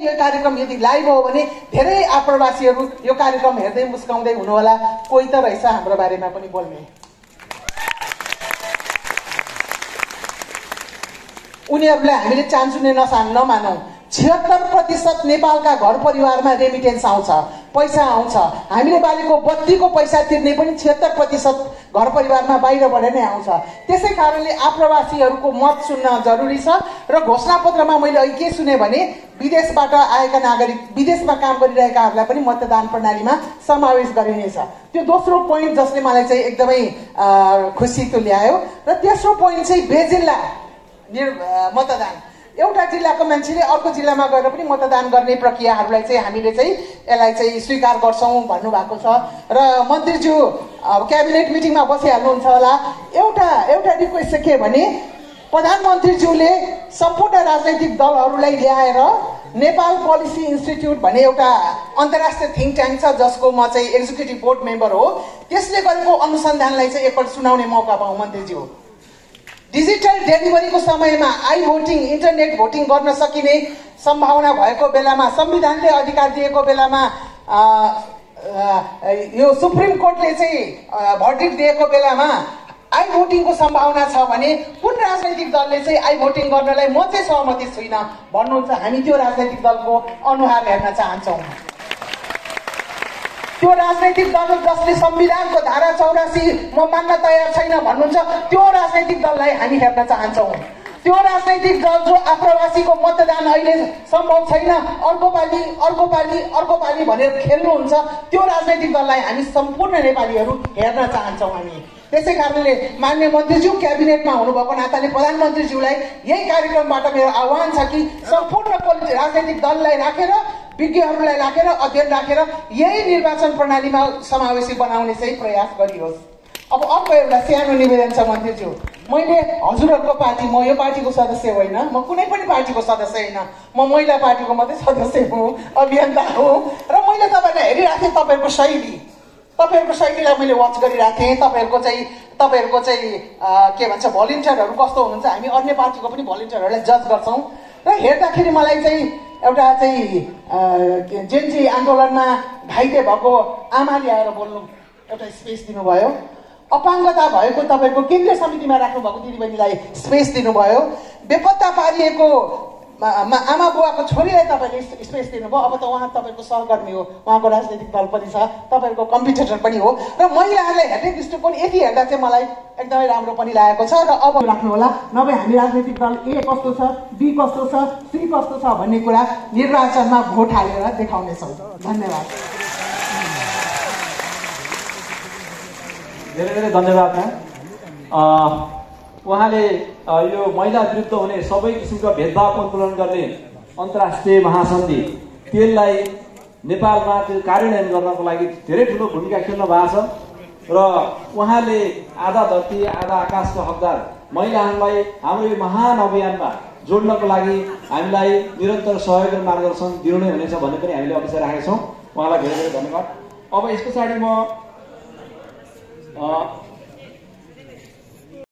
यो कार्यक्रम यदि लाइभ हो भने धेरै आप्रवासीहरू यो कार्यक्रम हेर्दै मुस्काउँदै हुनुहोला, कोही त रहेछ हाम्रो बारेमा पनि बोल्ने। उनीहरूलाई हामीले चान्चुने नमानौँ। 76% नेपालका घर परिवारमा रेमिटेन्स आउँछ, पैसा आउँछ। हामीले बालेको बत्तीको पैसा तिर्ने पनि 76% घर परिवारमा बाहिरबाट नै आउँछ। त्यसै कारणले आप्रवासीहरूको मत सुन्न जरुरी छ। र घोषणापत्रमा मैले अहिले के सुने भने विदेशबाट आएका नागरिक, विदेशमा काम गरिरहेकाहरूलाई पनि मतदान प्रणालीमा समावेश गरिनेछ। त्यो दोस्रो पोइन्ट जसले मलाई चाहिँ एकदमै खुसी तुल्यायो। र तेस्रो पोइन्ट चाहिँ बेजिल्ला मतदान। एउटा जिल्लाको मान्छेले अर्को जिल्लामा गएर पनि मतदान गर्ने प्रक्रियाहरूलाई चाहिँ हामीले चाहिँ यसलाई चाहिँ स्वीकार गर्छौँ भन्नुभएको छ। र मन्त्रीज्यू क्याबिनेट मिटिङमा बसिहाल्नुहुन्छ होला। एउटा रिक्वेस्ट चाहिँ के भने प्रधानमन्त्रीज्यूले सम्पूर्ण राजनैतिक दलहरूलाई ल्याएर नेपाल पोलिसी इन्स्टिट्युट भन्ने एउटा अन्तर्राष्ट्रिय थिङ्क ट्याङ्क छ जसको म चाहिँ एक्जिक्युटिभ बोर्ड मेम्बर हो। त्यसले गरेको अनुसन्धानलाई चाहिँ एकपल्ट सुनाउने मौका पाऊँ मन्त्रीज्यू। डिजिटल डेलिभरीको समयमा आई भोटिङ, इन्टरनेट भोटिङ गर्न सकिने सम्भावना भएको बेलामा, संविधानले अधिकार दिएको बेलामा, यो सुप्रिम कोर्टले चाहिँ भर्डिक्ट दिएको बेलामा आई भोटिङको सम्भावना छ भने कुन राजनैतिक दलले चाहिँ आई भोटिङ गर्नलाई म चाहिँ सहमति छुइनँ भन्नुहुन्छ? हामी त्यो राजनैतिक दलको अनुहार हेर्न चाहन्छौँ। त्यो राजनैतिक दल जसले संविधानको धारा 84 म मान्न तयार छैन भन्नुहुन्छ, त्यो राजनैतिक दललाई हामी हेर्न चाहन्छौँ। त्यो राजनैतिक दल जो आप्रवासीको मतदान अहिले सम्भव छैन, अर्को पालि भनेर खेल्नुहुन्छ, त्यो राजनैतिक दललाई हामी सम्पूर्ण नेपालीहरू हेर्न चाहन्छौँ हामी। त्यसै कारणले माननीय मन्त्रीज्यू क्याबिनेटमा हुनुभएको नाताले प्रधानमन्त्रीज्यूलाई यही कार्यक्रमबाट मेरो आह्वान छ कि सम्पूर्ण राजनैतिक दललाई राखेर, विज्ञहरूलाई राखेर, अध्ययन राखेर यही निर्वाचन प्रणालीमा समावेशी बनाउने चाहिँ प्रयास गरियोस्। अब अर्को एउटा सानो निवेदन छ मन्त्रीज्यू, मैले हजुरहरूको पार्टी, म यो पार्टीको सदस्य होइन, म कुनै पनि पार्टीको सदस्य होइन, म महिला पार्टीको मात्रै सदस्य हुँ, अभियन्ता हुँ। र मैले तपाईँलाई हेरिरहेको थिएँ, तपाईँहरूको शैलीलाई मैले वाच गरिरहेको थिएँ। तपाईँहरूको चाहिँ के भन्छ भलिन्टियरहरू कस्तो हुनुहुन्छ? हामी अन्य पार्टीको पनि भलिन्टियरहरूलाई जज गर्छौँ। र हेर्दाखेरि मलाई चाहिँ एउटा चाहिँ जेनजी आन्दोलनमा घाइते भएको आमाले आएर बोल्नु एउटा स्पेस दिनुभयो। अपाङ्गता भएको तपाईँको केन्द्रीय समितिमा राख्नुभएको दिदीबहिनीलाई स्पेस दिनुभयो। बेपत्ता पारिएको आमा बुवाको छोरीलाई तपाईँले स्पेस दिनुभयो। अब त उहाँ तपाईँको सहकर्मी हो, उहाँको राजनैतिक दल पनि छ, तपाईँहरूको कम्पिटिटर पनि हो। र महिलाहरूलाई हेर्ने दृष्टिकोण यति हेर्दा चाहिँ मलाई एकदमै राम्रो पनि लागेको छ। र अब राख्नु होला, नभए हामी राजनैतिक दल ए कस्तो छ, बी कस्तो छ, सी कस्तो छ भन्ने कुरा निर्वाचनमा भोट हालेर देखाउनेछौँ। धन्यवाद। धेरै धेरै धन्यवाद। उहाँले यो महिला विरुद्ध हुने सबै किसिमका भेदभाव उन्मूलन गर्ने अन्तर्राष्ट्रिय महासन्धि त्यसलाई नेपालमा त्यो कार्यान्वयन गर्नको लागि धेरै ठुलो भूमिका खेल्नु भएको छ। र उहाँले आधा धरती आधा आकाशको हकदार महिलाहरूलाई हाम्रो यो महान अभियानमा जोड्नको लागि हामीलाई निरन्तर सहयोग र मार्गदर्शन दिनु नै हुनेछ भन्ने पनि हामीले अपेक्षा राखेका छौँ। उहाँलाई धेरै धेरै धन्यवाद। अब यस पछाडि म